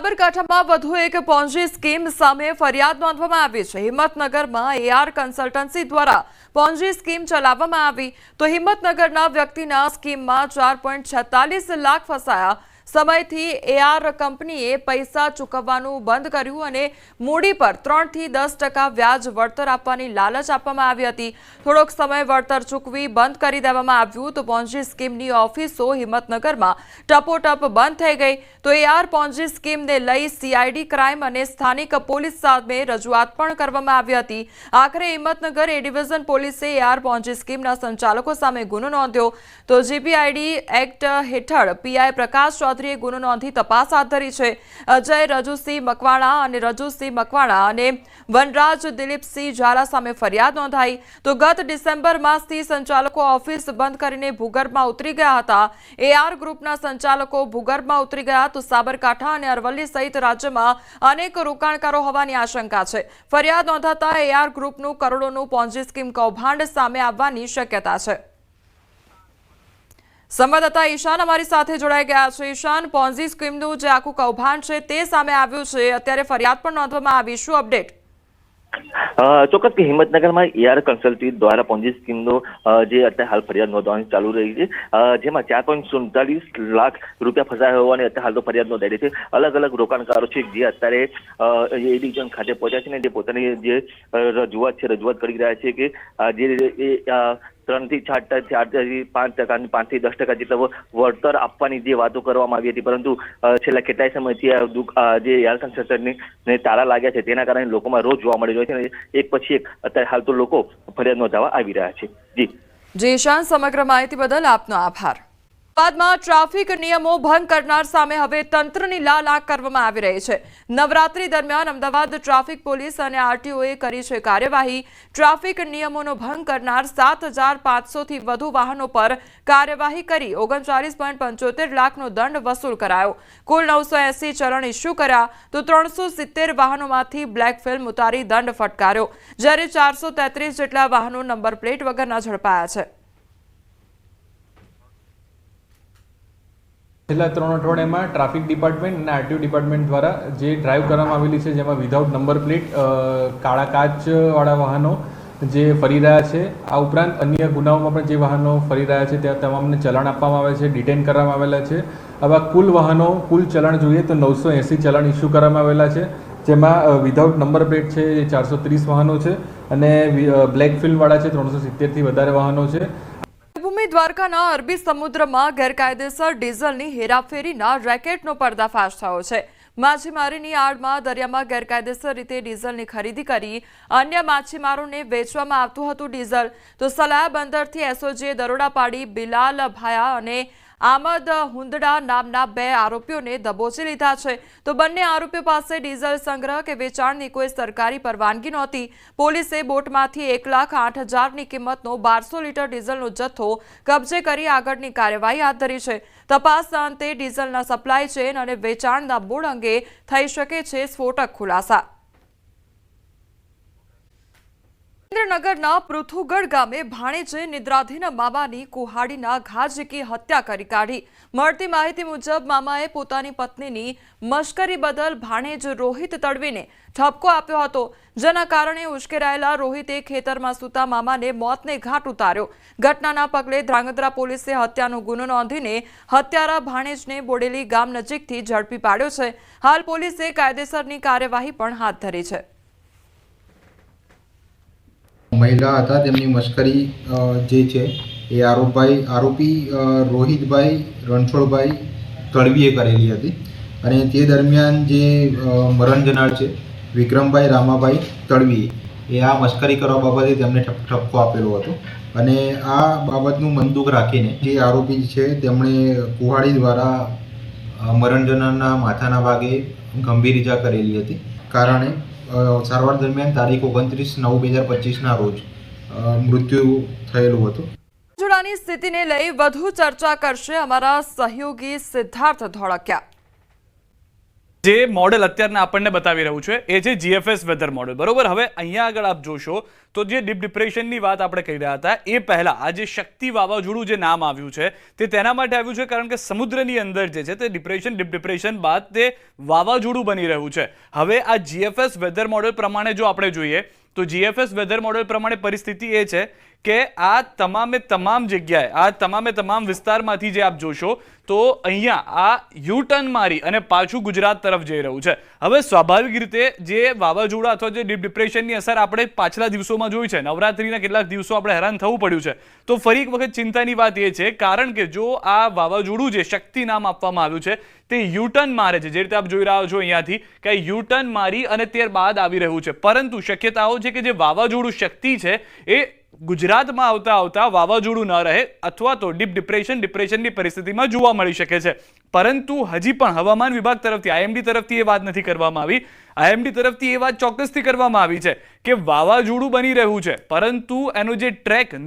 સાબરકાંઠામાં વધુ એક પોન્જી સ્કીમ સામે ફરિયાદ નોંધવામાં આવી છે। હિંમતનગરમાં એઆર કન્સલ્ટન્સી દ્વારા પોન્જી સ્કીમ ચલાવવામાં આવી તો હિંમતનગરના વ્યક્તિના સ્કીમમાં 4.46 લાખ ફસાયા। સમયથી એઆર કંપનીએ પૈસા ચૂકવવાનું બંધ કર્યું અને મૂડી પર 3 થી 10% વ્યાજ વળતર આપવાની લાલચ આપવામાં આવી હતી। થોડોક સમય વળતર ચૂકવી બંધ કરી દેવામાં આવ્યું તો પોન્જી સ્કીમની ઓફિસો હિંમતનગરમાં ટપોટપ બંધ થઈ ગઈ તો એઆર પોન્જી સ્કીમને લઈ સીઆઈડી ક્રાઇમ અને સ્થાનિક પોલીસ સામે રજૂઆત પણ કરવામાં આવી હતી। આખરે હિંમતનગર એ ડિવિઝન પોલીસે એઆર પોન્જી સ્કીમના સંચાલકો સામે ગુનો નોંધ્યો તો જીપીઆઈડી એક્ટ હેઠળ પીઆઈ પ્રકાશ ચૌધરીએ ગુનો નોંધી તપાસ હાથ ધરી છે। અજય રજુસિંહ મકવાણા અને વનરાજ દિલીપસિંહ ઝાલા સામે ફરિયાદ નોંધાઈ તો ગત ડિસેમ્બર માસથી સંચાલકો ઓફિસ બંધ કરીને ભૂગર્ભમાં ઉતરી ગયા હતા। એઆર ગ્રુપના સંચાલકો ભૂગર્ભમાં ઉતરી ગયા તો સાબરકાંઠા અને અરવલ્લી સહિત રાજ્યમાં અનેક રોકાણકારો હોવાની આશંકા છે। ફરિયાદ નોંધાતા એઆર ગ્રુપનું કરોડોનું પોન્જી સ્કીમ કૌભાંડ સામે આવવાની શક્યતા છે। સંવાદદાતા ઈશાન અમારી સાથે જોડાઈ ગયા છે। ઈશાન, પોન્જી સ્કીમનું જે આખું કૌભાંડ છે તે સામે આવ્યું છે, અત્યારે ફરિયાદ પણ નોંધવામાં આવી, શું અપડેટ? ચોક્કસ કે હિંમતનગરમાં એઆર કન્સલ્ટન્સી દ્વારા પોન્જી સ્કીમનો જે અત્યારે હાલ ફરિયાદ નોંધવાની ચાલુ રહી છે, જેમાં 4.47 લાખ રૂપિયા ફસાયા હોવાની અત્યારે હાલ તો ફરિયાદ નોંધાઈ છે। અલગ અલગ રોકાણકારો છે જે અત્યારે એ ડિવિઝન ખાતે પહોંચ્યા છે ને જે પોતાની જે રજૂઆત કરી રહ્યા છે કે જે 3 થી 5% 5 થી 10% જેટલા વળતર આપવાની જે વાતો કરવામાં આવી હતી, પરંતુ છેલ્લા કેટલાય સમયથી જે એઆર કન્સલ્ટન્ટને તાળા લાગ્યા છે તેના કારણે લોકોમાં રોજ જોવા મળી રહ્યો છે। એક પછી એક અત્યારે હાલ તો લોકો ફરિયાદ નોંધાવવા આવી રહ્યા છે। જી ઈશાન, સમગ્ર માહિતી બદલ આપનો આભાર। બાદમાં ટ્રાફિક નિયમો ભંગ કરનાર સામે હવે તંત્રની લાલાક કરવામાં આવી રહી છે। નવરાત્રી દરમિયાન અમદાવાદ ટ્રાફિક પોલીસ અને આરટીઓએ કરી છે કાર્યવાહી। ટ્રાફિક નિયમોનો ભંગ કરનાર 7500 થી વધુ વાહનો પર કાર્યવાહી કરી 39.75 લાખનો દંડ વસૂલ કરાયો। કુલ 980 ચલણ ઇસ્યુ કર્યા તો 370 વાહનોમાંથી બ્લેક ફિલ્મ ઉતારી દંડ ફટકાર્યો, જ્યારે 433 જેટલા વાહનો નંબર પ્લેટ વગરના ઝડપાયા છે। છેલ્લા 3 અઠવાડિયામાં ટ્રાફિક ડિપાર્ટમેન્ટ અને આરટીઓ ડિપાર્ટમેન્ટ દ્વારા જે ડ્રાઈવ કરવામાં આવેલી છે, જેમાં વિધાઉટ નંબર પ્લેટ કાળા કાચવાળા વાહનો જે ફરી રહ્યા છે, આ ઉપરાંત અન્ય ગુનાઓમાં પણ જે વાહનો ફરી રહ્યા છે ત્યાં તમામને ચલાણ આપવામાં આવે છે, ડિટેન કરવામાં આવેલા છે। આવા કુલ ચલણ જોઈએ તો 980 ચલણ ઇસ્યુ કરવામાં આવેલા છે, જેમાં વિધાઉટ નંબર પ્લેટ છે એ 430 વાહનો છે અને બ્લેક ફિલ્મવાળા છે 370થી વધારે વાહનો છે। દ્વારકાના અરબી સમુદ્રમાં ગેરકાયદેસર ડીઝલની હેરાફેરીના રેકેટનો પર્દાફાશ થયો છે। માછીમારીની આડમાં દરિયામાં ગેરકાયદેસર રીતે ડીઝલની ખરીદી કરી અન્ય માછીમારોને વેચવામાં આવતું હતું ડીઝલ તો સલાયા બંદરથી એસઓજીએ દરોડા પાડી બિલાલ ભાયા અને આમદ હુંદડા નામના 2 આરોપીઓને દબોચી લીધા છે તો બંને આરોપીઓ પાસે ડીઝલ સંગ્રહ કે વેચાણની કોઈ સરકારી પરવાનગી નહોતી। પોલીસે બોટમાંથી 1,08,000ની કિંમતનો 1200 લીટર ડીઝલનો જથ્થો કબજે કરી આગળની કાર્યવાહી હાથ ધરી છે। તપાસના અંતે ડીઝલના સપ્લાય ચેન અને વેચાણના મૂળ અંગે થઈ શકે છે સ્ફોટક ખુલાસા। સુરેન્દ્રનગરના પૃથુગઢ ગામે ભાણેજે નિદ્રાધીન મામાની કુહાડીના ઘા ઝીકી હત્યા કરી કાઢી। મળતી માહિતી મુજબ મામાએ પોતાની પત્નીની મશ્કરી બદલ ભાણેજ રોહિત તડવીને ઠપકો આપ્યો હતો, જેના કારણે ઉશ્કેરાયેલા રોહિતે ખેતરમાં સૂતા મામાને મોતને ઘાટ ઉતાર્યો। ઘટનાના પગલે ધ્રાંગધ્રા પોલીસે હત્યાનો ગુનો નોંધીને હત્યારા ભાણેજને બોડેલી ગામ નજીકથી ઝડપી પાડ્યો છે। હાલ પોલીસે કાયદેસરની કાર્યવાહી પણ હાથ ધરી છે। મહિલા હતા, તેમની મશ્કરી જે છે એ આરોપી રોહિતભાઈ રણછોડભાઈ તડવીએ કરેલી હતી અને તે દરમિયાન જે મરણ જનાર છે વિક્રમભાઈ રામાભાઈ તડવી એ આ મશ્કરી કરવા બાબતે તેમને ઠપકો આપેલો હતો અને આ બાબતનું મનદુખ રાખીને જે આરોપી છે તેમણે કુહાડી દ્વારા મરણ જનારના માથાના ભાગે ગંભીર ઈજા કરેલી હતી, કારણે સારવાર દરમિયાન તારીખ 29/9/2025ના રોજ મૃત્યુ થયેલું હતું। જોડાની સ્થિતિને લઈ વધુ ચર્ચા કરશે અમારા સહયોગી સિદ્ધાર્થ ધોળકિયા। જે મોડેલ અત્યારના આપણને બતાવી રહ્યું છે એ છે જીએફએસ વેધર મોડેલ, બરોબર. હવે અહીંયા આગળ આપ જોશો તો જે ડીપ ડિપ્રેશનની વાત આપણે કહી રહ્યા હતા એ પહેલા આ જે શક્તિ વાવાઝોડું જે નામ આવ્યું છે તે તેના માટે આવ્યું છે કારણ કે સમુદ્રની અંદર જે છે તે ડિપ્રેશન ડીપ ડિપ્રેશન બાદ તે વાવાઝોડું બની રહ્યું છે. હવે આ જીએફએસ વેધર મોડેલ પ્રમાણે જો આપણે જોઈએ તો જીએફએસ વેધર મોડેલ પ્રમાણે પરિસ્થિતિ એ છે કે આ તમામ જગ્યાએ આ તમામ વિસ્તારમાંથી જે આપ જોશો તો અહીંયા આ યુ ટર્ન મારી અને પાછું ગુજરાત તરફ જઈ રહ્યું છે. હવે સ્વાભાવિક રીતે જે વાવાઝોડા અથવા જે ડીપ ડિપ્રેશનની અસર આપણે પાછલા દિવસોમાં જોઈ છે, નવરાત્રીના કેટલાક દિવસો આપણે હેરાન થવું પડ્યું છે, તો ફરી એક વખત ચિંતાની વાત એ છે કારણ કે જો આ વાવાઝોડું જે શક્તિ નામ આપવામાં આવ્યું છે તે યુ ટર્ન મારે છે, જે રીતે આપ જોઈ રહ્યા છો અહીંયાથી કે યુ ટર્ન મારી અને ત્યારબાદ આવી રહ્યું છે, પરંતુ શક્યતાઓ છે કે જે વાવાઝોડું શક્તિ છે એ ગુજરાતમાં આવતા વાવાઝોડું ન રહે અથવા તો ડીપ ડિપ્રેશનની પરિસ્થિતિમાં જોવા મળી શકે છે. પરંતુ હજી પણ હવામાન વિભાગ તરફથી આઈએમડી તરફથી એ વાત નથી કરવામાં આવી. આઈએમડી તરફથી એ વાત ચોક્કસથી કરવામાં આવી છે કે વાવાઝોડું બની રહ્યું છે, પરંતુ એનો જે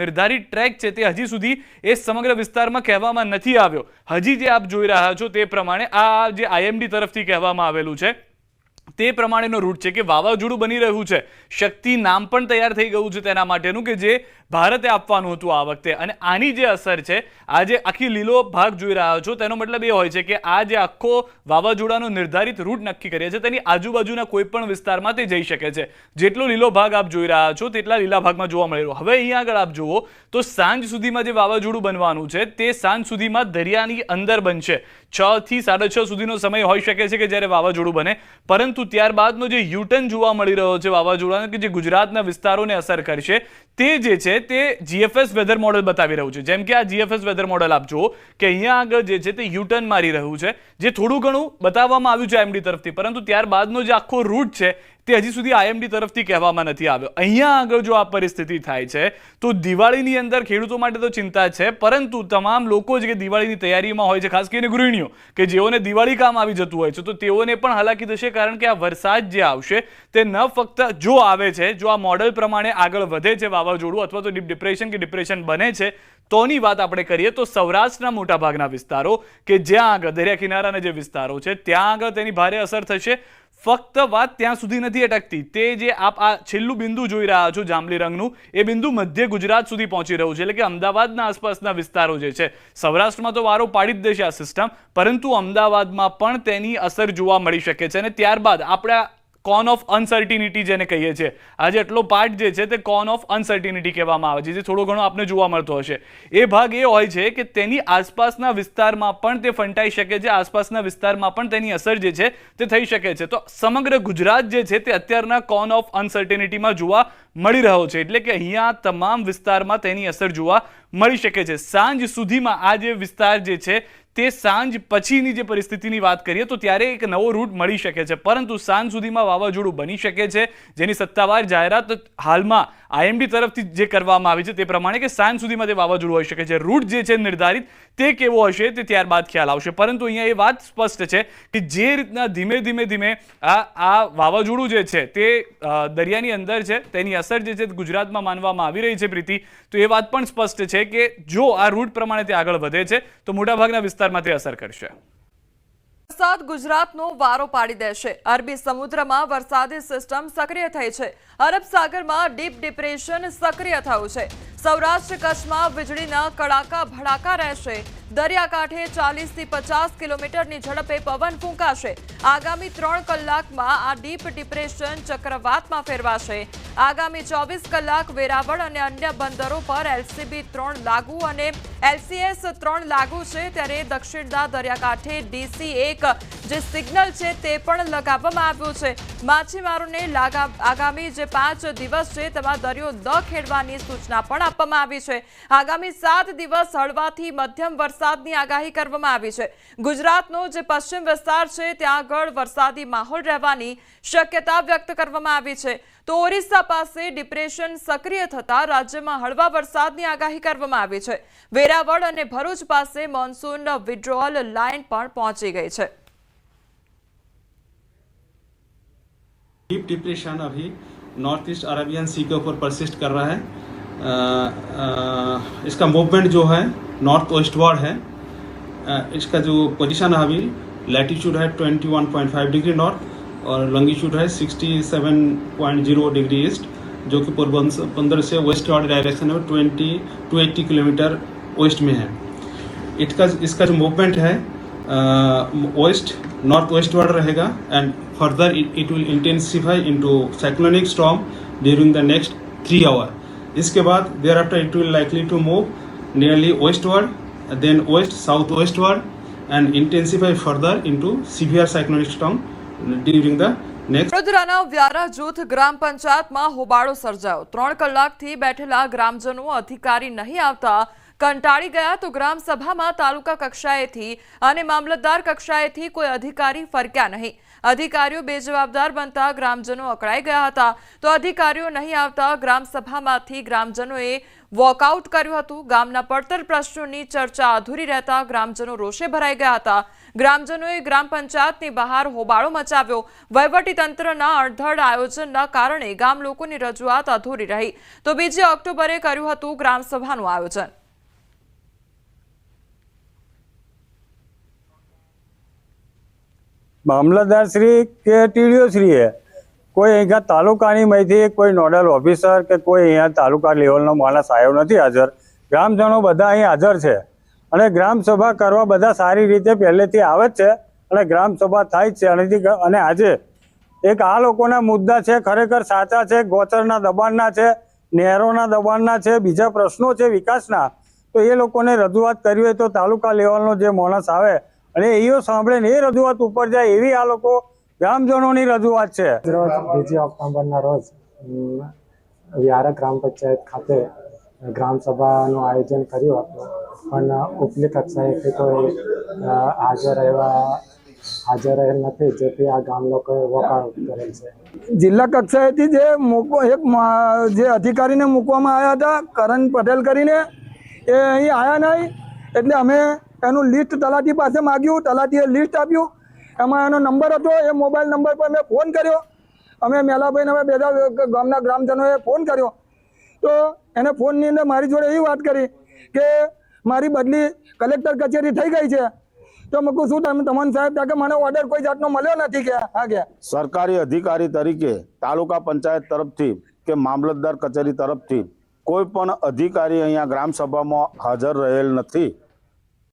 નિર્ધારિત ટ્રેક છે તે હજી સુધી એ સમગ્ર વિસ્તારમાં કહેવામાં નથી આવ્યો. હજી જે આપ જોઈ રહ્યા છો તે પ્રમાણે આ જે આઈએમડી તરફથી કહેવામાં આવેલું છે તે પ્રમાણેનો રૂટ છે કે વાવાઝોડું બની રહ્યું છે. શક્તિ નામ પણ તૈયાર થઈ ગયું છે તેના માટેનું કે જે ભારતે આપવાનું હતું આ વખતે, અને આની જે અસર છે આ જે આખી લીલો ભાગ જોઈ રહ્યા છો તેનો મતલબ એ હોય છે કે આ જે આખો વાવાઝોડાનો નિર્ધારિત રૂટ નક્કી કર્યા છે તેની આજુબાજુના કોઈ પણ વિસ્તારમાં તે જઈ શકે છે. જેટલો લીલો ભાગ આપ જોઈ રહ્યા છો તેટલા લીલા ભાગમાં જોવા મળી રહ્યો. હવે અહીંયા આગળ આપ જુઓ તો સાંજ સુધીમાં જે વાવાઝોડું બનવાનું છે તે સાંજ સુધીમાં દરિયાની અંદર બનશે. 6 થી 6:30 સુધીનો સમય હોઈ શકે છે કે જ્યારે વાવાઝોડું બને, પરંતુ ત્યારબાદનો જે યુટર્ન જોવા મળી રહ્યો છે વાવાઝોડાનો કે જે ગુજરાતના વિસ્તારોને અસર કરશે તે જે છે તે જીએફએસ વેધર મોડેલ બતાવી રહ્યું છે. જેમ કે આ જીએફએસ વેધર મોડેલ આપ જુઓ કે અહીંયા આગળ જે છે તે યુટર્ન મારી રહ્યું છે, જે થોડું ઘણું બતાવવામાં આવ્યું છે આઈએમડી તરફથી, પરંતુ ત્યારબાદનો જે આખો રૂટ છે તે હજી સુધી આઈએમડી તરફથી કહેવામાં નથી આવ્યો. અહીંયા આગળ જો આ પરિસ્થિતિ થાય છે તો દિવાળીની અંદર ખેડૂતો માટે તો ચિંતા છે, પરંતુ તમામ લોકો જે દિવાળીની તૈયારીમાં હોય છે, ખાસ કરીને ગૃહિણીઓ કે જેઓને દિવાળી કામ આવી જતું હોય છે, તો તેઓને પણ હાલાકી થશે કારણ કે આ વરસાદ જે આવશે તે ન ફક્ત જો આવે છે, જો આ મોડેલ પ્રમાણે આગળ વધે છે વાવાઝોડું અથવા તો ડીપ ડિપ્રેશન કે ડિપ્રેશન બને છે તોની વાત આપણે કરીએ તો સૌરાષ્ટ્રના મોટાભાગના વિસ્તારો કે જ્યાં આગળ દરિયા કિનારાના જે વિસ્તારો છે ત્યાં આગળ તેની ભારે અસર થશે. ફક્ત વાત ત્યાં સુધી નથી અટકતી, તે જે આપ આ છેલ્લું બિંદુ જોઈ રહ્યા છો જાંબલી રંગનું એ બિંદુ મધ્ય ગુજરાત સુધી પહોંચી રહ્યું છે, એટલે કે અમદાવાદના આસપાસના વિસ્તારો જે છે, સૌરાષ્ટ્રમાં તો વારો પાડી જ દેશે આ સિસ્ટમ, પરંતુ અમદાવાદમાં પણ તેની અસર જોવા મળી શકે છે. અને ત્યારબાદ આપણે કોન ઓફ અનસર્ટિનિટી જેને કહીએ છીએ, આજે એટલો પાર્ટ જે છે તે કોન ઓફ અનસર્ટિનિટી કહેવામાં આવે છે, જે થોડો ઘણો આપને જોવા મળતો હશે. એ ભાગ એ હોય છે કે તેની આસપાસના વિસ્તારમાં પણ તે ફંટાઈ શકે છે, આસપાસના વિસ્તારમાં પણ તેની અસર જે છે તે થઈ શકે છે. તો સમગ્ર ગુજરાત જે છે તે અત્યારના કોન ઓફ અનસર્ટિનિટીમાં જોવા મળી રહ્યો છે, એટલે કે અહીંયા તમામ વિસ્તારમાં તેની અસર જોવા મળી શકે છે. સાંજ સુધીમાં આ જે વિસ્તાર જે છે તે સાંજ પછીની જે પરિસ્થિતિની વાત કરીએ તો ત્યારે એક નવો રૂટ મળી શકે છે, પરંતુ સાંજ સુધીમાં વાવાઝોડું બની શકે છે, જેની સત્તાવાર જાહેરાત હાલમાં આઈએમડી તરફથી જે કરવામાં આવી છે તે પ્રમાણે કે સાંજ સુધીમાં તે વાવાઝોડું હોઈ શકે છે. રૂટ જે છે નિર્ધારિત તે કેવો હશે તે ત્યારબાદ ખ્યાલ આવશે, પરંતુ અહીંયા એ વાત સ્પષ્ટ છે કે જે રીતના ધીમે ધીમે આ વાવાઝોડું જે છે તે દરિયાની અંદર છે તેની અસર જે છે ગુજરાતમાં માનવામાં આવી રહી છે પ્રીતિ, તો એ વાત પણ સ્પષ્ટ છે કે જો આ રૂટ પ્રમાણે તે આગળ વધે છે તો મોટાભાગના વિસ્તારમાં તે અસર કરશે. વરસાદ ગુજરાતનો વારો પાડી દેશે. અરબી સમુદ્રમાં વરસાદી સિસ્ટમ સક્રિય થઈ છે. અરબ સાગરમાં ડીપ ડિપ્રેશન સક્રિય થયું છે. સૌરાષ્ટ્ર કચ્છમાં વીજળીના કડાકા ભડાકા રહેશે. દરિયાકાંઠે 40 થી 50 કિલોમીટરની ઝડપે પવન ફૂંકાશે. આગામી 3 કલાકમાં આ ડીપ ડિપ્રેશન ચક્રવાતમાં ફેરવાશે. આગામી 24 કલાક વેરાવળ અને અન્ય બંદરો પર LCB 3 લાગુ અને LCS 3 લાગુ છે, ત્યારે દક્ષિણના દરિયાકાંઠે DC 1 જે સિગ્નલ છે તે પણ લગાવવામાં આવ્યું છે. માછીમારોને આગામી જે 5 દિવસ છે તેમાં દરિયો ન ખેડવાની સૂચના પણ આપવામાં આવી છે. આગામી 7 દિવસ હળવાથી મધ્યમ વરસાદની આગાહી કરવામાં આવી છે. ગુજરાતનો જે પશ્ચિમ વિસ્તાર છે ત્યાં આગળ વરસાદી માહોલ રહેવાની શક્યતા વ્યક્ત કરવામાં આવી છે. તો ઓરિસ્સા પાસે ડિપ્રેશન સક્રિય થતા રાજ્યમાં હળવા વરસાદની આગાહી કરવામાં આવી છે. વેરાવળ અને ભરૂચ પાસે મોન્સૂન વિડ્રોઅલ લાઇન પણ પહોંચી ગઈ છે. डीप डिप्रेशन अभी नॉर्थ ईस्ट अरेबियन सी के ऊपर परसिस्ट कर रहा है. इसका मूवमेंट जो है नॉर्थ वेस्टवर्ड है. इसका जो पोजीशन है अभी लैटीट्यूड है 21.5 डिग्री नॉर्थ और लॉन्गिट्यूड है 67.0 डिग्री ईस्ट, जो कि पोरबंदर से वेस्ट वार्ड डायरेक्शन में 280 किलोमीटर वेस्ट में है। इसका जो मूवमेंट है वेस्ट नॉर्थ वेस्ट वार्ड रहेगा and further it will intensify into cyclonic storm during the next 3 hour. इसके बाद thereafter it will likely to move nearly westward, then west south westward and intensify further into severe cyclonic storm during the next. વડોદરાના વ્યારા જૂથ ગ્રામ પંચાયતમાં હોબાળો સર્જાયો। 3 કલાકથી બેઠેલા ગ્રામજનો અધિકારી નહીં આવતા કંટાળી ગયા તો ગ્રામ સભામાં તાલુકા કક્ષાએથી અને મામલતદાર કક્ષાએથી કોઈ અધિકારી ફરક્યા નહીં। અધિકારીઓ બેજવાબદાર બનતા ગ્રામજનો અકળાઈ ગયા હતા તો અધિકારીઓ નહીં આવતા ગ્રામ સભામાંથી ગ્રામજનોએ વોકઆઉટ કર્યું હતું। ગામના પડતર પ્રશ્નોની ચર્ચા અધૂરી રહેતા ગ્રામજનો રોષે ભરાઈ ગયા હતા। ગ્રામજનોએ ગ્રામ પંચાયતની બહાર હોબાળો મચાવ્યો। વહીવટીતંત્રના અડધડ આયોજનના કારણે ગામ લોકોની રજૂઆત અધૂરી રહી તો 2 ઓક્ટોબરે કર્યું હતું ગ્રામ સભાનું આયોજન। મામલતદાર શ્રી કે ટીડીઓ શ્રીએ કોઈ અહીંયા તાલુકાની માહિતી કોઈ નોડલ ઓફિસર કે કોઈ અહીંયા તાલુકા લેવલનો માણસ આવ્યો નથી હાજર। ગ્રામજનો બધા અહીં હાજર છે અને ગ્રામ સભા કરવા બધા સારી રીતે પહેલેથી આવે જ છે અને ગ્રામ સભા થાય જ છે। અને આજે એક આ લોકોના મુદ્દા છે ખરેખર સાચા છે, ગોચરના દબાણના છે, નહેરોના દબાણના છે, બીજા પ્રશ્નો છે વિકાસના, તો એ લોકોને રજૂઆત કરવી હોય તો તાલુકા લેવલનો જે માણસ આવે અને એઓ સાંભળે ને એ રજૂઆત ઉપર જાય એવી આ લોકો ગ્રામજનોની રજૂઆત છે। 2 ઓક્ટોબરના રોજ વ્યારા ગ્રામ પંચાયત ખાતે ગ્રામ સભાનું આયોજન કર્યું હતું, પણ ઉપલી કક્ષાએથી કોઈ હાજર રહેલ નથી, જેથી આ ગામ લોકોએ વોકઆઉટ કરેલ છે। જિલ્લા કક્ષાએથી જે અધિકારીને મૂકવામાં આવ્યા હતા કરણ પટેલ કરીને, એ અહીં આવ્યા નહીં એટલે અમે એનું લિસ્ટ તલાટી પાસે માગ્યું, તલાટીએ લિસ્ટ આપ્યું, એમાં એનો નંબર હતો, એ મોબાઈલ નંબર પર મેં ફોન કર્યો। અમે મેલાભાઈને અમે બધા ગામના ગ્રામજનોએ ફોન કર્યો તો એને ફોનની અંદર મારી જોડે એવી વાત કરી કે મારી બદલી કલેક્ટર કચેરી થઈ ગઈ છે। તો મેં કહું શું તમે તમામ સાહેબ કે મને ઓર્ડર કોઈ જાતનો મળ્યો નથી કે હા કે સરકારી અધિકારી તરીકે તાલુકા પંચાયત તરફથી કે મામલતદાર કચેરી તરફથી કોઈ પણ અધિકારી અહીંયા ગ્રામ સભામાં હાજર રહેલ નથી।